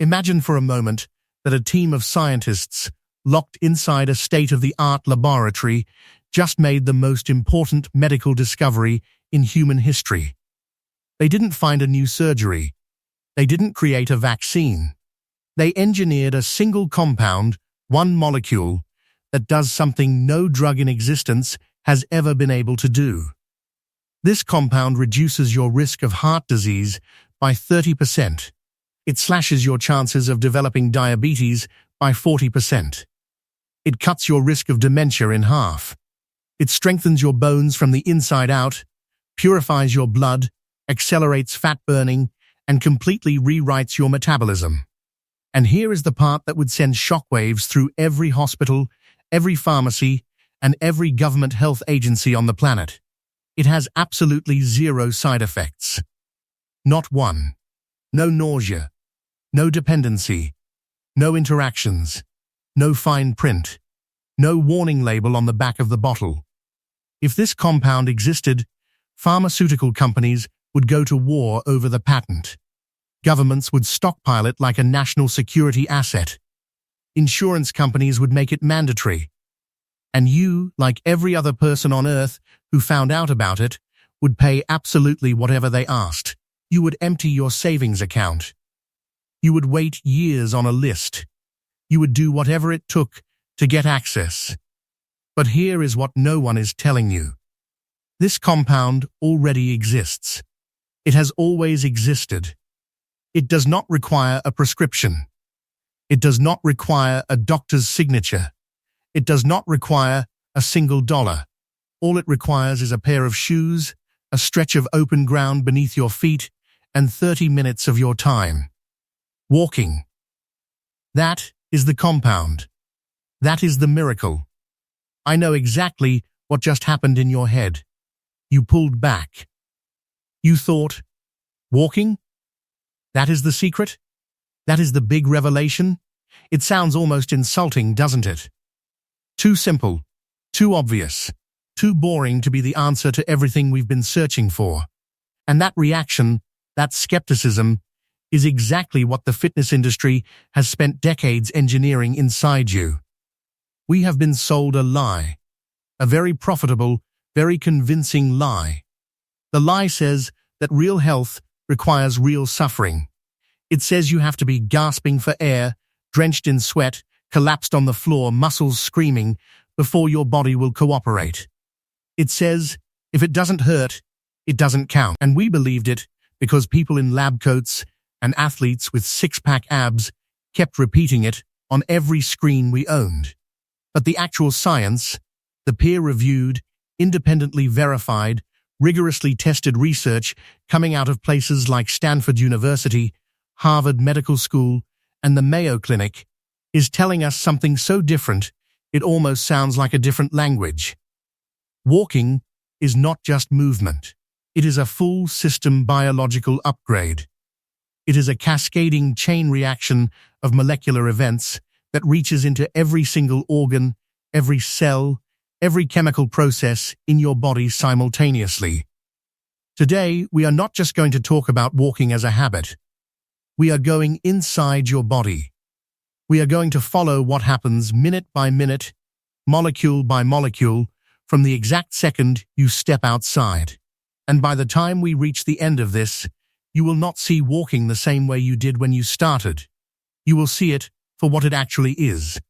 Imagine for a moment that a team of scientists locked inside a state-of-the-art laboratory just made the most important medical discovery in human history. They didn't find a new surgery. They didn't create a vaccine. They engineered a single compound, one molecule, that does something no drug in existence has ever been able to do. This compound reduces your risk of heart disease by 30%. It slashes your chances of developing diabetes by 40%. It cuts your risk of dementia in half. It strengthens your bones from the inside out, purifies your blood, accelerates fat burning, and completely rewrites your metabolism. And here is the part that would send shockwaves through every hospital, every pharmacy, and every government health agency on the planet. It has absolutely zero side effects. Not one. No nausea. No dependency. No interactions. No fine print. No warning label on the back of the bottle. If this compound existed, pharmaceutical companies would go to war over the patent. Governments would stockpile it like a national security asset. Insurance companies would make it mandatory. And you, like every other person on Earth who found out about it, would pay absolutely whatever they asked. You would empty your savings account. You would wait years on a list. You would do whatever it took to get access. But here is what no one is telling you. This compound already exists. It has always existed. It does not require a prescription. It does not require a doctor's signature. It does not require a single dollar. All it requires is a pair of shoes, a stretch of open ground beneath your feet, and 30 minutes of your time. Walking. That is the compound. That is the miracle. I know exactly what just happened in your head. You pulled back. You thought, walking? That is the secret? That is the big revelation? It sounds almost insulting, doesn't it? Too simple, too obvious, too boring to be the answer to everything we've been searching for. And that reaction, that skepticism, is exactly what the fitness industry has spent decades engineering inside you. We have been sold a lie, a very profitable, very convincing lie. The lie says that real health requires real suffering. It says you have to be gasping for air, drenched in sweat, collapsed on the floor, muscles screaming, before your body will cooperate. It says, if it doesn't hurt, it doesn't count. And we believed it because people in lab coats and athletes with six-pack abs kept repeating it on every screen we owned. But the actual science, the peer-reviewed, independently verified, rigorously tested research coming out of places like Stanford University, Harvard Medical School, and the Mayo Clinic, is telling us something so different it almost sounds like a different language. Walking is not just movement. It is a full system biological upgrade. It is a cascading chain reaction of molecular events that reaches into every single organ, every cell, every chemical process in your body simultaneously. Today, we are not just going to talk about walking as a habit. We are going inside your body. We are going to follow what happens minute by minute, molecule by molecule, from the exact second you step outside. And by the time we reach the end of this, you will not see walking the same way you did when you started. You will see it for what it actually is: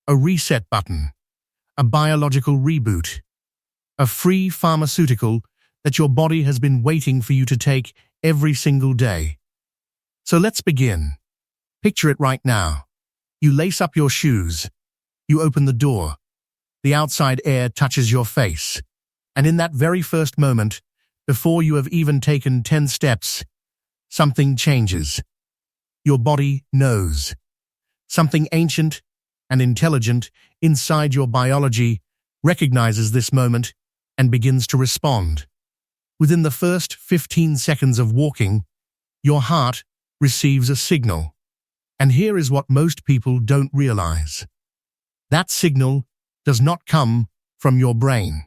a reset button, a biological reboot, a free pharmaceutical that your body has been waiting for you to take every single day. So let's begin. Picture it right now. You lace up your shoes. You open the door. The outside air touches your face. And in that very first moment, before you have even taken 10 steps, something changes. Your body knows. Something ancient and intelligent inside your biology recognizes this moment and begins to respond. Within the first 15 seconds of walking, your heart receives a signal. And here is what most people don't realize. That signal does not come from your brain.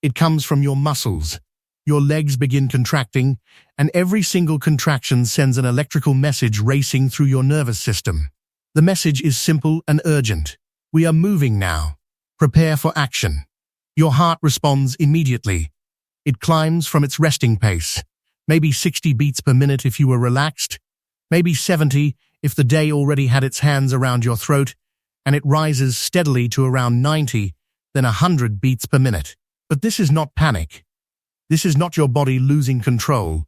It comes from your muscles, your legs begin contracting, and every single contraction sends an electrical message racing through your nervous system. The message is simple and urgent. We are moving now. Prepare for action. Your heart responds immediately. It climbs from its resting pace, maybe 60 beats per minute if you were relaxed, maybe 70 if the day already had its hands around your throat, and it rises steadily to around 90, then 100 beats per minute. But this is not panic. This is not your body losing control.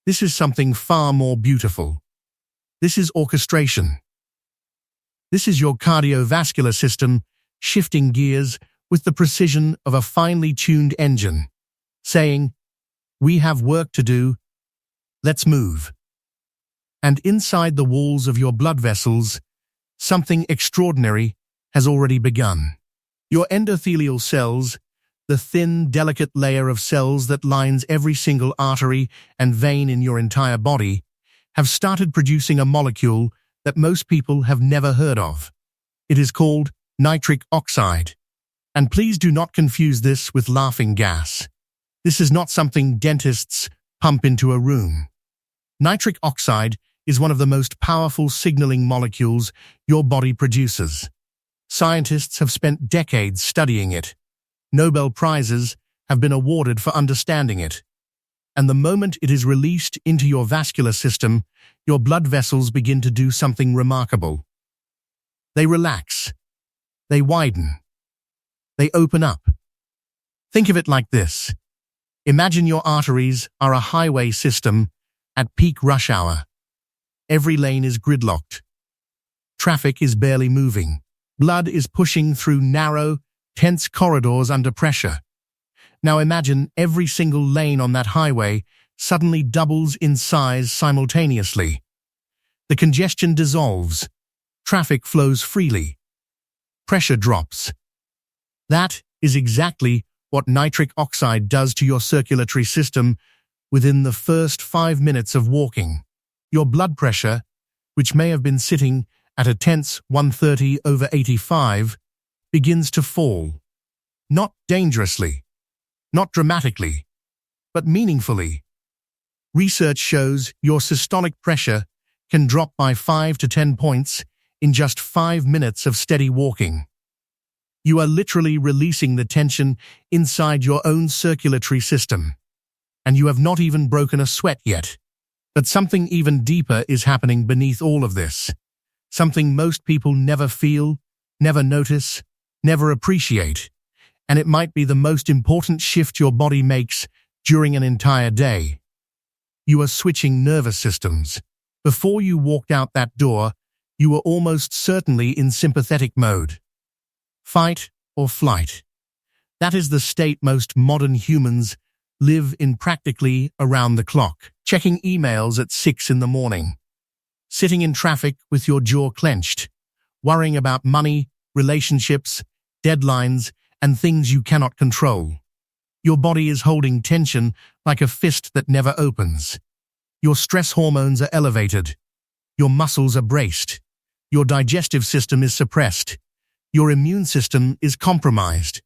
This is something far more beautiful. This is orchestration. This is your cardiovascular system shifting gears with the precision of a finely tuned engine, saying, "We have work to do. Let's move." And inside the walls of your blood vessels, something extraordinary has already begun. Your endothelial cells, the thin, delicate layer of cells that lines every single artery and vein in your entire body, have started producing a molecule that most people have never heard of. It is called nitric oxide. And please do not confuse this with laughing gas. This is not something dentists pump into a room. Nitric oxide is one of the most powerful signaling molecules your body produces. Scientists have spent decades studying it. Nobel Prizes have been awarded for understanding it. And the moment it is released into your vascular system, your blood vessels begin to do something remarkable. They relax. They widen. They open up. Think of it like this. Imagine your arteries are a highway system at peak rush hour. Every lane is gridlocked. Traffic is barely moving. Blood is pushing through narrow, tense corridors under pressure. Now imagine every single lane on that highway suddenly doubles in size simultaneously. The congestion dissolves. Traffic flows freely. Pressure drops. That is exactly what nitric oxide does to your circulatory system within the first 5 minutes of walking. Your blood pressure, which may have been sitting at a tense 130/85, begins to fall. Not dangerously, not dramatically, but meaningfully. Research shows your systolic pressure can drop by 5 to 10 points in just 5 minutes of steady walking. You are literally releasing the tension inside your own circulatory system. And you have not even broken a sweat yet. But something even deeper is happening beneath all of this. Something most people never feel, never notice, never appreciate. And it might be the most important shift your body makes during an entire day. You are switching nervous systems. Before you walked out that door, you were almost certainly in sympathetic mode. Fight or flight. That is the state most modern humans live in practically around the clock. Checking emails at 6 in the morning. Sitting in traffic with your jaw clenched. Worrying about money, relationships, deadlines, and things you cannot control. Your body is holding tension like a fist that never opens. Your stress hormones are elevated. Your muscles are braced. Your digestive system is suppressed. Your immune system is compromised.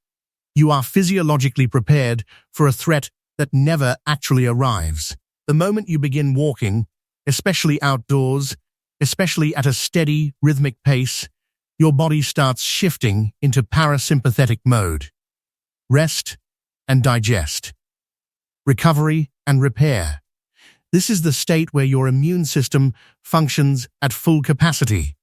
You are physiologically prepared for a threat that never actually arrives. The moment you begin walking, especially outdoors, especially at a steady, rhythmic pace, your body starts shifting into parasympathetic mode. Rest and digest. Recovery and repair. This is the state where your immune system functions at full capacity.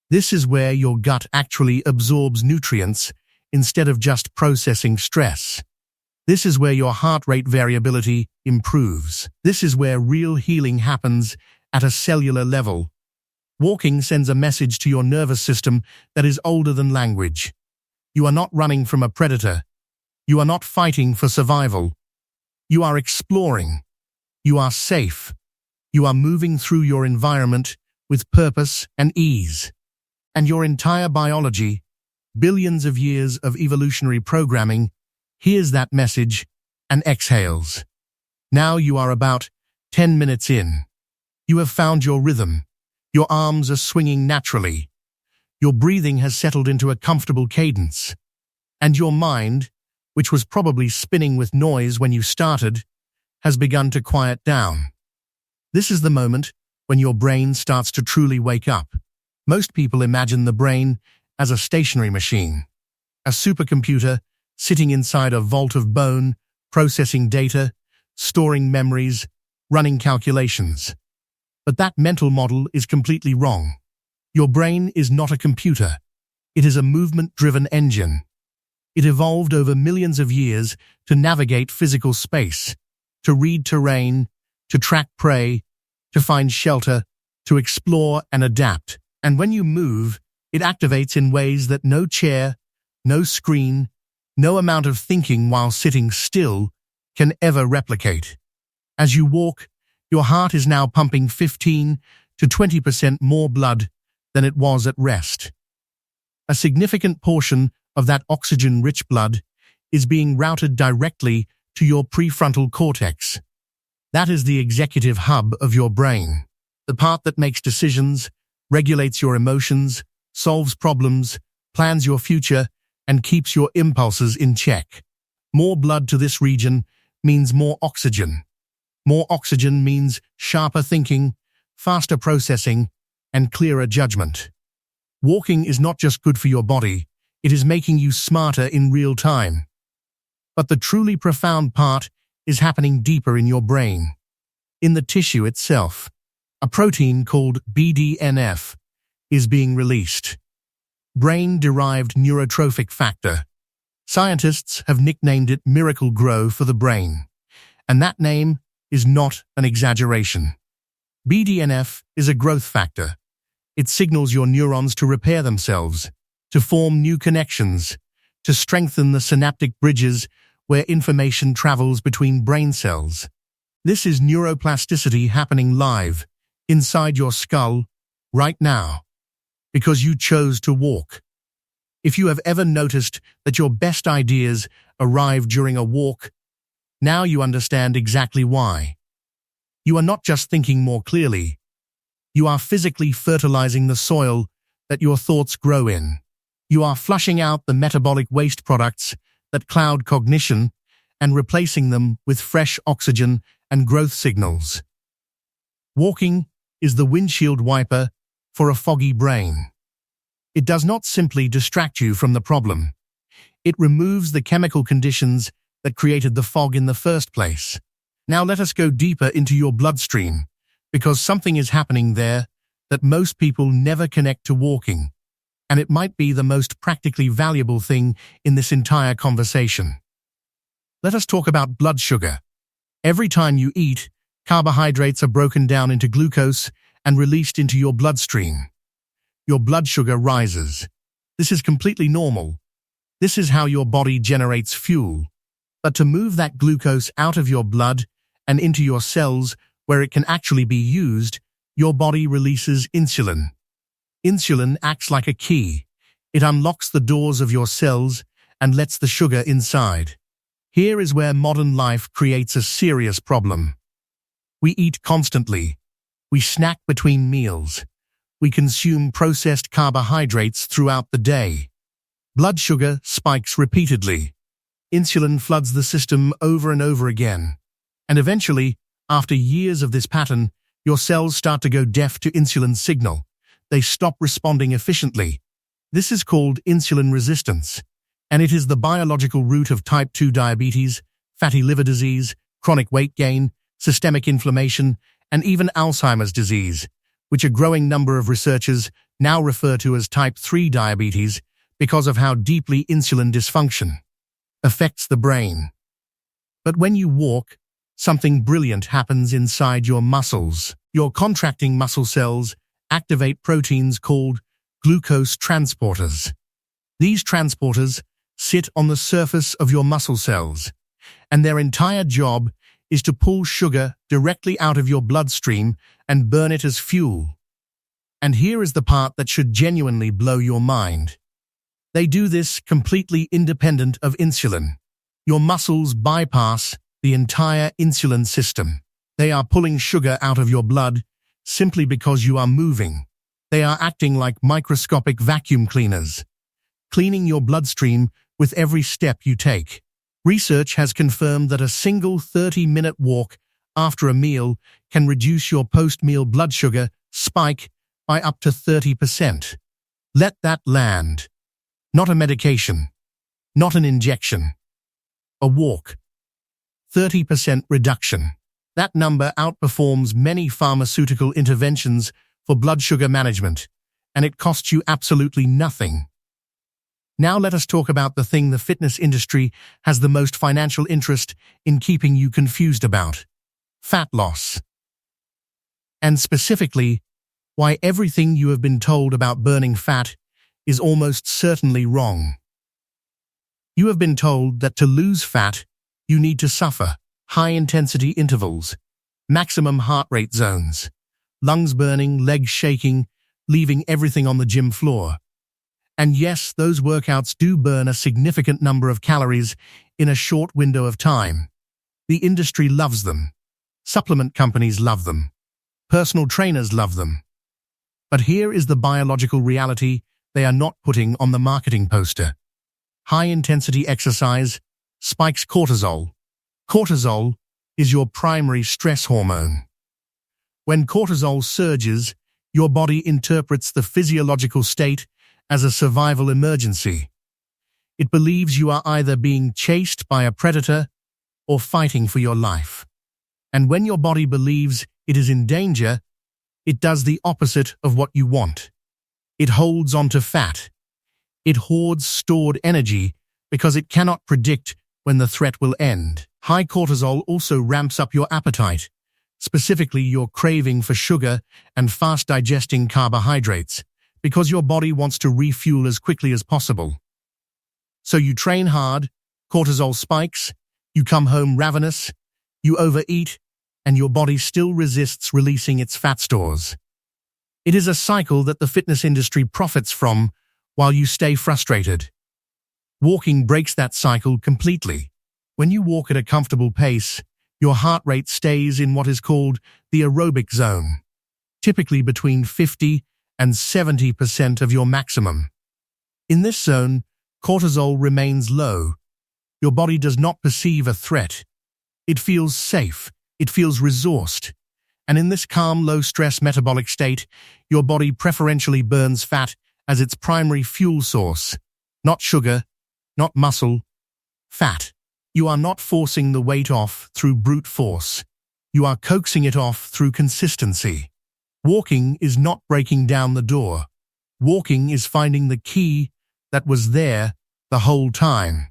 This is where your gut actually absorbs nutrients instead of just processing stress. This is where your heart rate variability improves. This is where real healing happens at a cellular level. Walking sends a message to your nervous system that is older than language. You are not running from a predator. You are not fighting for survival. You are exploring. You are safe. You are moving through your environment with purpose and ease. And your entire biology, billions of years of evolutionary programming, hears that message and exhales. Now you are about 10 minutes in. You have found your rhythm. Your arms are swinging naturally. Your breathing has settled into a comfortable cadence. And your mind, which was probably spinning with noise when you started, has begun to quiet down. This is the moment when your brain starts to truly wake up. Most people imagine the brain as a stationary machine, a supercomputer sitting inside a vault of bone, processing data, storing memories, running calculations. But that mental model is completely wrong. Your brain is not a computer. It is a movement-driven engine. It evolved over millions of years to navigate physical space, to read terrain, to track prey, to find shelter, to explore and adapt. And when you move, it activates in ways that no chair, no screen, no amount of thinking while sitting still can ever replicate. As you walk, your heart is now pumping 15 to 20% more blood than it was at rest. A significant portion of that oxygen-rich blood is being routed directly to your prefrontal cortex. That is the executive hub of your brain, the part that makes decisions, regulates your emotions, solves problems, plans your future, and keeps your impulses in check. More blood to this region means more oxygen. More oxygen means sharper thinking, faster processing, and clearer judgment. Walking is not just good for your body, it is making you smarter in real time. But the truly profound part is happening deeper in your brain, in the tissue itself. A protein called BDNF is being released. Brain-derived neurotrophic factor. Scientists have nicknamed it Miracle Grow for the brain, and that name is not an exaggeration. BDNF is a growth factor. It signals your neurons to repair themselves, to form new connections, to strengthen the synaptic bridges where information travels between brain cells. This is neuroplasticity happening live, inside your skull, right now, because you chose to walk. If you have ever noticed that your best ideas arrive during a walk, now you understand exactly why. You are not just thinking more clearly. You are physically fertilizing the soil that your thoughts grow in. You are flushing out the metabolic waste products that cloud cognition and replacing them with fresh oxygen and growth signals. Walking is the windshield wiper for a foggy brain. It does not simply distract you from the problem. It removes the chemical conditions that created the fog in the first place. Now let us go deeper into your bloodstream, because something is happening there that most people never connect to walking, and it might be the most practically valuable thing in this entire conversation. Let us talk about blood sugar. Every time you eat, carbohydrates are broken down into glucose and released into your bloodstream. Your blood sugar rises. This is completely normal. This is how your body generates fuel. But to move that glucose out of your blood and into your cells where it can actually be used, your body releases insulin. Insulin acts like a key. It unlocks the doors of your cells and lets the sugar inside. Here is where modern life creates a serious problem. We eat constantly. We snack between meals. We consume processed carbohydrates throughout the day. Blood sugar spikes repeatedly. Insulin floods the system over and over again. And eventually, after years of this pattern, your cells start to go deaf to insulin's signal. They stop responding efficiently. This is called insulin resistance, and it is the biological root of type 2 diabetes, fatty liver disease, chronic weight gain, systemic inflammation, and even Alzheimer's disease, which a growing number of researchers now refer to as type 3 diabetes because of how deeply insulin dysfunction affects the brain. But when you walk, something brilliant happens inside your muscles. Your contracting muscle cells activate proteins called glucose transporters. These transporters sit on the surface of your muscle cells, and their entire job is to pull sugar directly out of your bloodstream and burn it as fuel. And here is the part that should genuinely blow your mind. They do this completely independent of insulin. Your muscles bypass the entire insulin system. They are pulling sugar out of your blood simply because you are moving. They are acting like microscopic vacuum cleaners, cleaning your bloodstream with every step you take. Research has confirmed that a single 30-minute walk after a meal can reduce your post-meal blood sugar spike by up to 30%. Let that land. Not a medication, not an injection. A walk. 30% reduction. That number outperforms many pharmaceutical interventions for blood sugar management, and it costs you absolutely nothing. Now let us talk about the thing the fitness industry has the most financial interest in keeping you confused about: fat loss. And specifically, why everything you have been told about burning fat is almost certainly wrong. You have been told that to lose fat, you need to suffer high-intensity intervals, maximum heart rate zones, lungs burning, legs shaking, leaving everything on the gym floor. And yes, those workouts do burn a significant number of calories in a short window of time. The industry loves them. Supplement companies love them. Personal trainers love them. But here is the biological reality they are not putting on the marketing poster. High-intensity exercise spikes cortisol. Cortisol is your primary stress hormone. When cortisol surges, your body interprets the physiological state as a survival emergency. It believes you are either being chased by a predator or fighting for your life. And when your body believes it is in danger, it does the opposite of what you want. It holds onto fat. It hoards stored energy because it cannot predict when the threat will end. High cortisol also ramps up your appetite, specifically your craving for sugar and fast-digesting carbohydrates, because your body wants to refuel as quickly as possible. So you train hard, cortisol spikes, you come home ravenous, you overeat, and your body still resists releasing its fat stores. It is a cycle that the fitness industry profits from while you stay frustrated. Walking breaks that cycle completely. When you walk at a comfortable pace, your heart rate stays in what is called the aerobic zone, typically between 50 and 70% of your maximum. In this zone, cortisol remains low. Your body does not perceive a threat. It feels safe. It feels resourced. And in this calm, low-stress metabolic state, your body preferentially burns fat as its primary fuel source. Not sugar, not muscle, fat. You are not forcing the weight off through brute force. You are coaxing it off through consistency. Walking is not breaking down the door. Walking is finding the key that was there the whole time.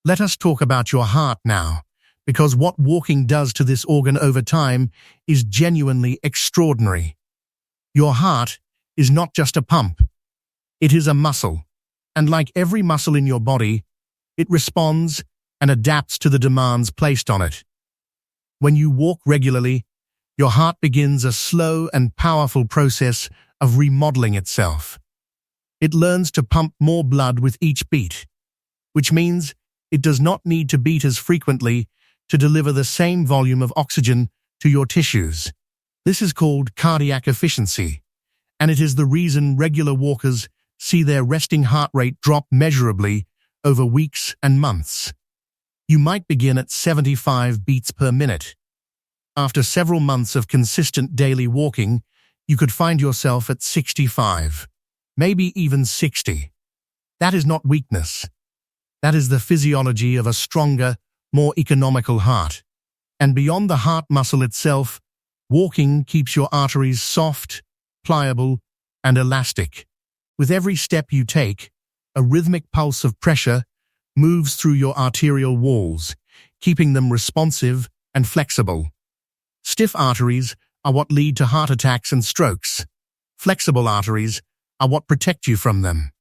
Let us talk about your heart now, because what walking does to this organ over time is genuinely extraordinary. Your heart is not just a pump. It is a muscle. And like every muscle in your body, it responds and adapts to the demands placed on it. When you walk regularly, your heart begins a slow and powerful process of remodeling itself. It learns to pump more blood with each beat, which means it does not need to beat as frequently to deliver the same volume of oxygen to your tissues. This is called cardiac efficiency, and it is the reason regular walkers see their resting heart rate drop measurably over weeks and months. You might begin at 75 beats per minute. After several months of consistent daily walking, you could find yourself at 65, maybe even 60. That is not weakness. That is the physiology of a stronger, more economical heart. And beyond the heart muscle itself, walking keeps your arteries soft, pliable, and elastic. With every step you take, a rhythmic pulse of pressure moves through your arterial walls, keeping them responsive and flexible. Stiff arteries are what lead to heart attacks and strokes. Flexible arteries are what protect you from them.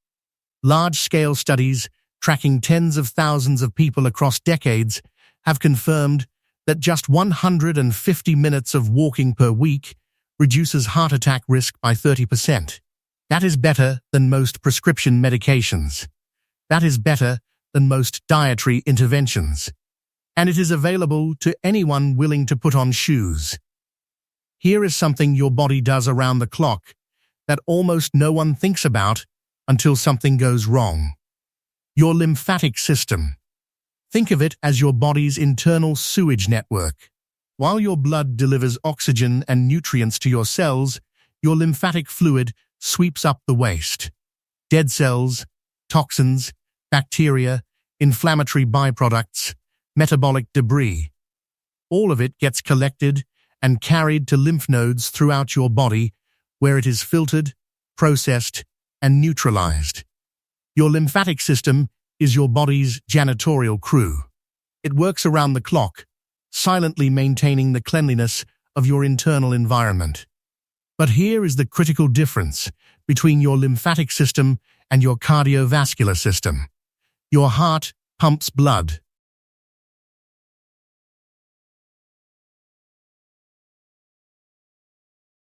Large-scale studies tracking tens of thousands of people across decades have confirmed that just 150 minutes of walking per week reduces heart attack risk by 30%. That is better than most prescription medications. That is better than most dietary interventions. And it is available to anyone willing to put on shoes. Here is something your body does around the clock that almost no one thinks about until something goes wrong. Your lymphatic system. Think of it as your body's internal sewage network. While your blood delivers oxygen and nutrients to your cells, your lymphatic fluid sweeps up the waste. Dead cells, toxins, bacteria, inflammatory byproducts, metabolic debris. All of it gets collected and carried to lymph nodes throughout your body, where it is filtered, processed, and neutralized. Your lymphatic system is your body's janitorial crew. It works around the clock, silently maintaining the cleanliness of your internal environment. But here is the critical difference between your lymphatic system and your cardiovascular system. Your heart pumps blood,